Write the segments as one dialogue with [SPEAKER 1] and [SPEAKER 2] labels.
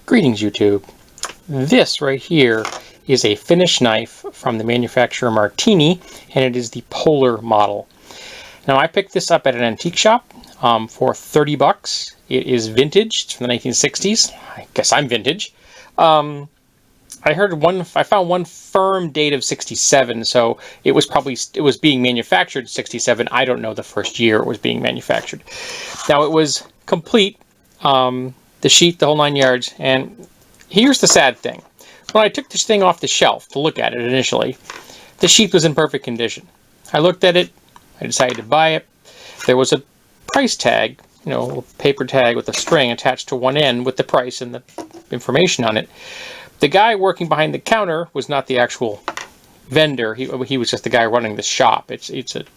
[SPEAKER 1] Greetings, YouTube. This right here is a finished knife from the manufacturer Martini, and it is the Polar model. Now, I picked this up at an antique shop for 30 bucks. It is vintage. It's from the 1960s. I guess I'm vintage. I found one firm date of 67, so it was being manufactured in 67. I don't know the first year it was being manufactured. Now, it was complete. The sheath, the whole 9 yards, and here's the sad thing. When I took this thing off the shelf to look at it initially, the sheath was in perfect condition. I looked at it, I decided to buy it. There was a price tag, a little paper tag with a string attached to one end with the price and the information on it. The guy working behind the counter was not the actual vendor. He was just the guy running the shop. It's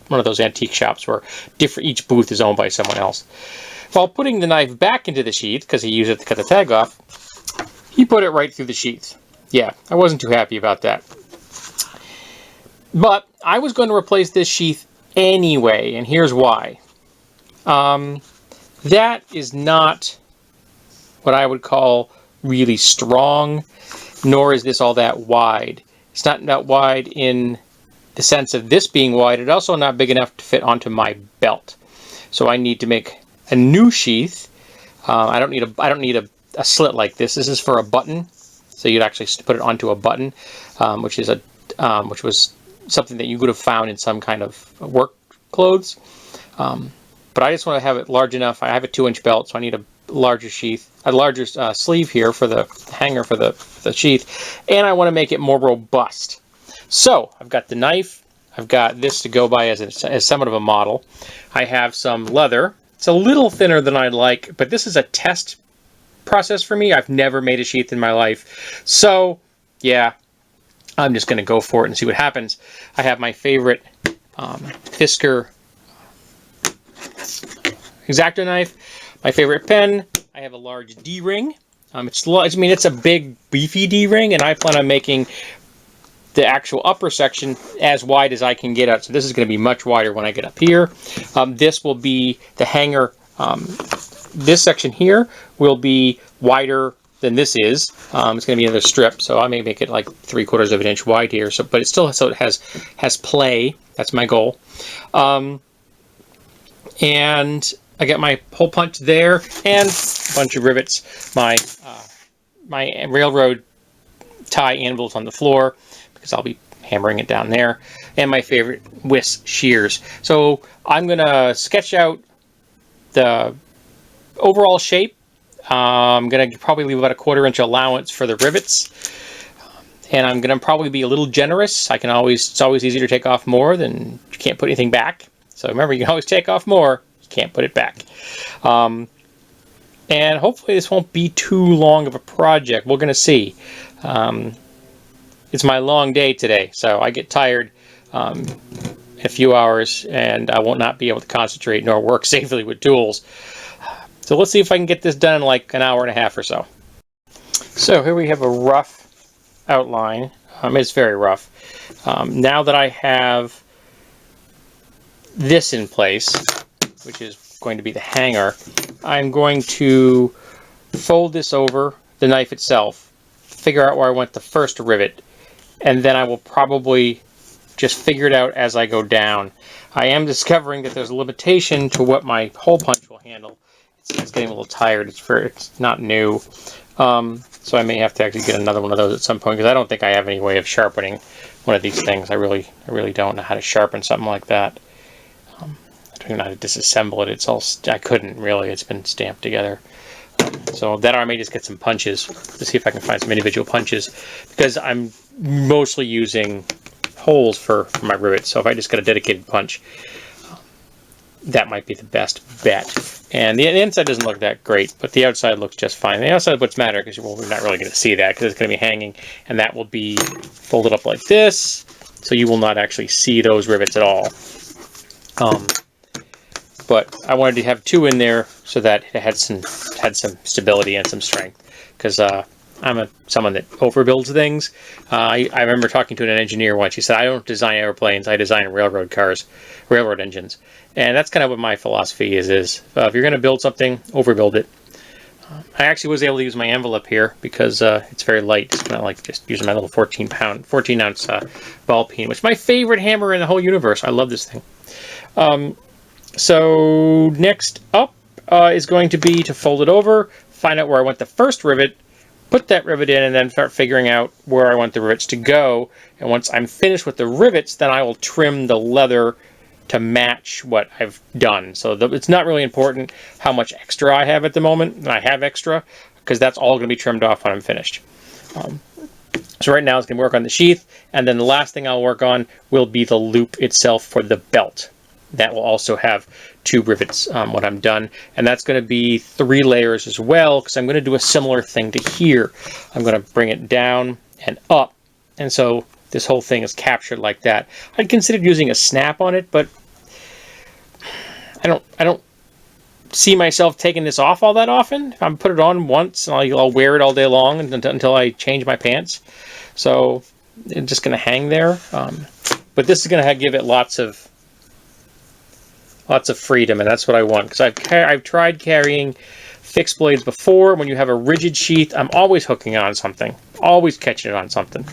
[SPEAKER 1] one of those antique shops where each booth is owned by someone else. While putting the knife back into the sheath, because he used it to cut the tag off, he put it right through the sheath. Yeah, I wasn't too happy about that. But I was going to replace this sheath anyway, and here's why. That is not what I would call really strong, nor is this all that wide. It's not that wide in the sense of this being wide. It's also not big enough to fit onto my belt. So I need to make a new sheath. I don't need a slit like this. This is for a button, so you'd actually put it onto a button, which was something that you would have found in some kind of work clothes. But I just want to have it large enough. I have a 2-inch belt, so I need a larger sheath, a larger sleeve here for the hanger for the sheath, and I want to make it more robust. So I've got the knife. I've got this to go by as somewhat of a model. I have some leather. It's a little thinner than I'd like, but this is a test process for me. I've never made a sheath in my life. So, yeah, I'm just going to go for it and see what happens. I have my favorite Fisker X-Acto knife, my favorite pen. I have a large D-ring. It's a big, beefy D-ring, and I plan on making the actual upper section as wide as I can get out. So this is going to be much wider when I get up here. This will be the hanger. This section here will be wider than this is. It's going to be another strip, so I may make it like 3/4 of an inch wide here. So, but it still it has play. That's my goal. And I got my hole punch there and a bunch of rivets. My railroad tie anvil's on the floor, because I'll be hammering it down there, and my favorite whisk shears. So I'm going to sketch out the overall shape. I'm going to probably leave about a 1/4 inch allowance for the rivets, and I'm going to probably be a little generous. It's always easier to take off more than you can't put anything back. So remember, you can always take off more, you can't put it back. And hopefully this won't be too long of a project. We're going to see. It's my long day today, so I get tired in a few hours, and I will not be able to concentrate nor work safely with tools. So let's see if I can get this done in like an hour and a half or so. So here we have a rough outline. It's very rough. Now that I have this in place, which is going to be the hanger, I'm going to fold this over the knife itself, figure out where I want the first rivet, and then I will probably just figure it out as I go down. I am discovering that there's a limitation to what my hole punch will handle. It's getting a little tired. It's not new. So I may have to actually get another one of those at some point, because I don't think I have any way of sharpening one of these things. I really don't know how to sharpen something like that. I don't even know how to disassemble it. I couldn't really. It's been stamped together. So that, or I may just get some punches to see if I can find some individual punches, because I'm mostly using holes for my rivets. So if I just got a dedicated punch, that might be the best bet. And the inside doesn't look that great, but the outside looks just fine. The outside what's matter, because we're not really going to see that, because it's going to be hanging, and that will be folded up like this, so you will not actually see those rivets at all. But I wanted to have 2 in there so that it had some stability and some strength, because I'm someone that overbuilds things. I remember talking to an engineer once. He said, I don't design airplanes, I design railroad cars, railroad engines. And that's kind of what my philosophy is if you're going to build something, overbuild it. I actually was able to use my envelope here because it's very light. It's not like just using my little 14 ounce ball peen, which is my favorite hammer in the whole universe. I love this thing. So next up is going to be to fold it over, find out where I want the first rivet, put that rivet in, and then start figuring out where I want the rivets to go. And once I'm finished with the rivets, then I will trim the leather to match what I've done. So it's not really important how much extra I have at the moment, and I have extra, because that's all going to be trimmed off when I'm finished. So right now it's going to work on the sheath, and then the last thing I'll work on will be the loop itself for the belt. That will also have 2 rivets when I'm done, and that's going to be 3 layers as well, because I'm going to do a similar thing to here. I'm going to bring it down and up, and so this whole thing is captured like that. I'd considered using a snap on it, but I don't see myself taking this off all that often. If I put it on once, and I'll wear it all day long until I change my pants. So it's just going to hang there. But this is going to give it lots of freedom, and that's what I want. Because I've tried carrying fixed blades before. When you have a rigid sheath, I'm always hooking on something, always catching it on something.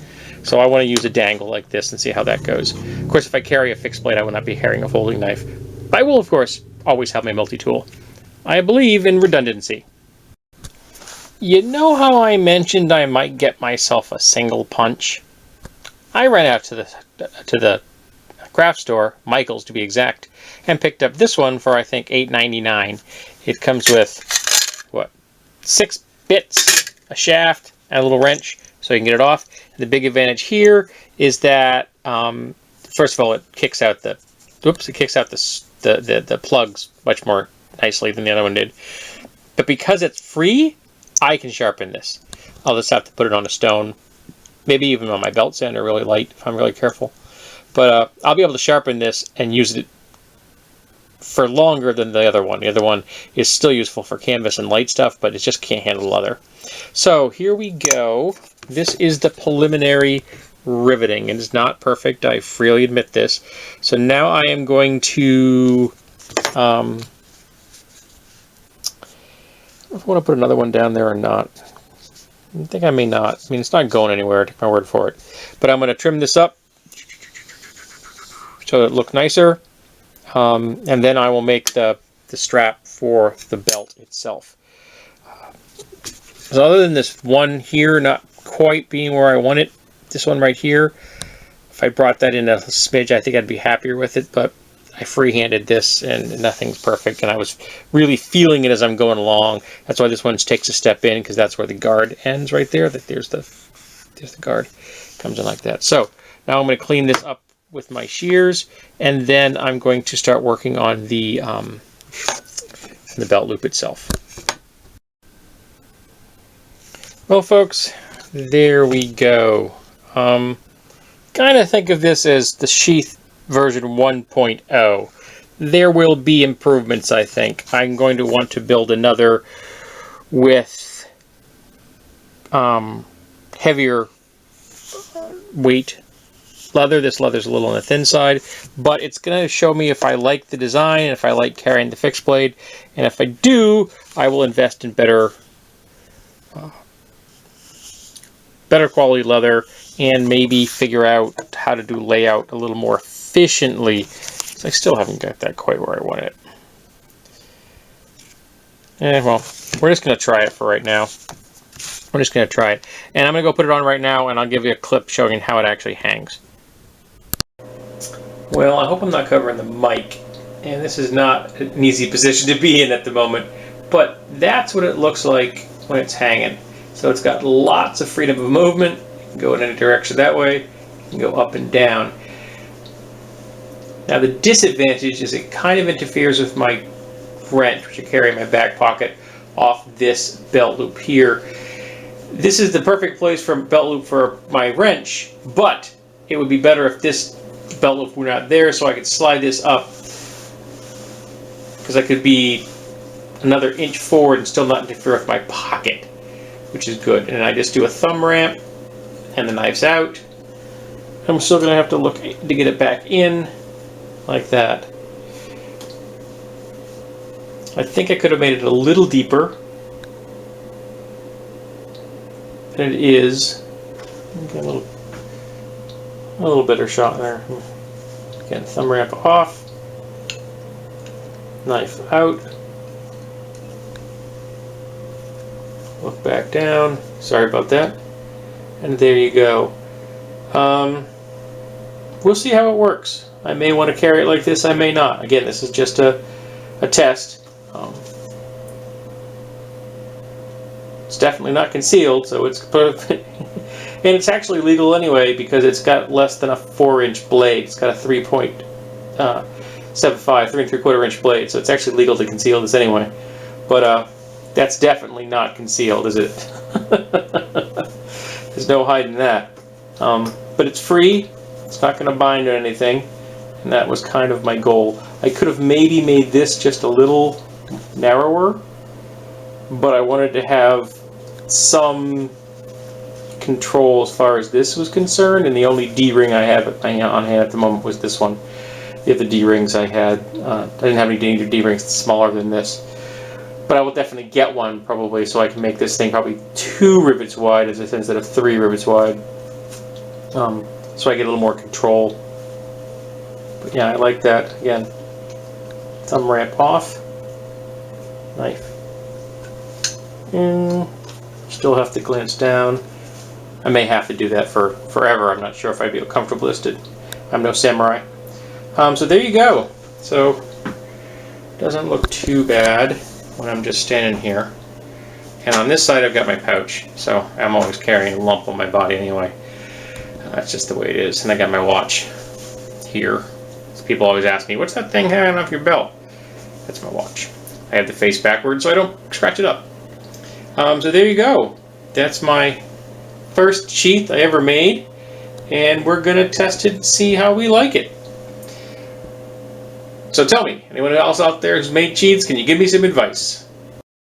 [SPEAKER 1] So I want to use a dangle like this and see how that goes. Of course, if I carry a fixed blade, I will not be carrying a folding knife. But I will, of course, always have my multi-tool. I believe in redundancy. You know how I mentioned I might get myself a single punch? I ran out to the craft store, Michael's to be exact, and picked up this one for, I think, $8.99. It comes with, what, 6 bits, a shaft, and a little wrench, so you can get it off. The big advantage here is that, first of all, it kicks out the plugs much more nicely than the other one did. But because it's free, I can sharpen this. I'll just have to put it on a stone, maybe even on my belt sander really light if I'm really careful. But I'll be able to sharpen this and use it for longer than the other one. The other one is still useful for canvas and light stuff, but it just can't handle leather. So here we go. This is the preliminary riveting. It is not perfect, I freely admit this. So now I am going to I want to put another one down there or not. I think I may not. I mean, it's not going anywhere, take my word for it. But I'm going to trim this up so it looks nicer. And then I will make the strap for the belt itself. So other than this one here not quite being where I want it, this one right here, if I brought that in a smidge, I think I'd be happier with it, but I freehanded this and nothing's perfect, and I was really feeling it as I'm going along. That's why this one takes a step in, because that's where the guard ends right there. There's the guard. Comes in like that. So now I'm going to clean this up with my shears, and then I'm going to start working on the belt loop itself. Well, folks, there we go. Kind of think of this as the Sheath version 1.0. There will be improvements, I think. I'm going to want to build another with heavier weight leather. This leather's a little on the thin side, but it's going to show me if I like the design, and if I like carrying the fixed blade, and if I do, I will invest in better quality leather, and maybe figure out how to do layout a little more efficiently, because I still haven't got that quite where I want it. Well, we're just going to try it for right now. We're just going to try it. And I'm going to go put it on right now, and I'll give you a clip showing how it actually hangs. Well, I hope I'm not covering the mic, and this is not an easy position to be in at the moment, but that's what it looks like when it's hanging. So it's got lots of freedom of movement. You can go in any direction that way. You can go up and down. Now the disadvantage is it kind of interferes with my wrench, which I carry in my back pocket, off this belt loop here. This is the perfect place for a belt loop for my wrench, but it would be better if this belt loop were not there, so I could slide this up, because I could be another inch forward and still not interfere with my pocket, which is good. And I just do a thumb ramp, and the knife's out. I'm still going to have to look to get it back in, like that. I think I could have made it a little deeper, And it is, get a little better shot there. Again, thumb ramp off, knife out, look back down, sorry about that, and there you go. We'll see how it works. I may want to carry it like this, I may not. Again, this is just a test. It's definitely not concealed, so it's and it's actually legal anyway because it's got less than a 4-inch blade. It's got a 3.75, 3 3/4 inch blade, so it's actually legal to conceal this anyway. But that's definitely not concealed, is it? There's no hiding that. But it's free. It's not going to bind or anything, and that was kind of my goal. I could have maybe made this just a little narrower, but I wanted to have some control as far as this was concerned, and the only D-ring I have on hand at the moment was this one. The other D-rings I had, I didn't have any D-rings smaller than this. But I will definitely get one probably so I can make this thing probably 2 rivets wide instead of 3 rivets wide. So I get a little more control. But yeah, I like that. Again, thumb ramp off, knife. And still have to glance down. I may have to do that for forever. I'm not sure if I'd be comfortable with it. I'm no samurai. So there you go. So it doesn't look too bad when I'm just standing here. And on this side I've got my pouch, so I'm always carrying a lump on my body anyway. That's just the way it is. And I got my watch here. So people always ask me, what's that thing hanging off your belt? That's my watch. I have the face backwards so I don't scratch it up. So there you go. That's my first sheath I ever made, and we're going to test it and see how we like it. So tell me, anyone else out there who's made sheaths, can you give me some advice?